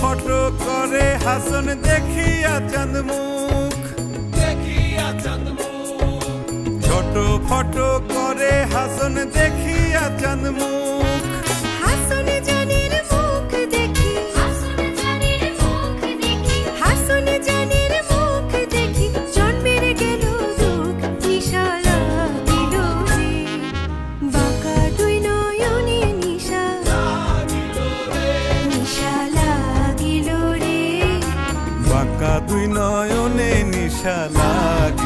Photo করে হাসন দেখিয়া চাঁদ মুখ, ছোট ফটো করে হাসন দেখিয়া চাঁদ মুখ। হাসন জানের মুখ দেখি, হাসন জানের মুখ দেখি জন্মের গেল দুঃখ নিশা লাগিল রে, বাঁকা দুই নয়নে নিশা লাগিল রে, বাঁকা দুই নয়নে নিশা লাগিল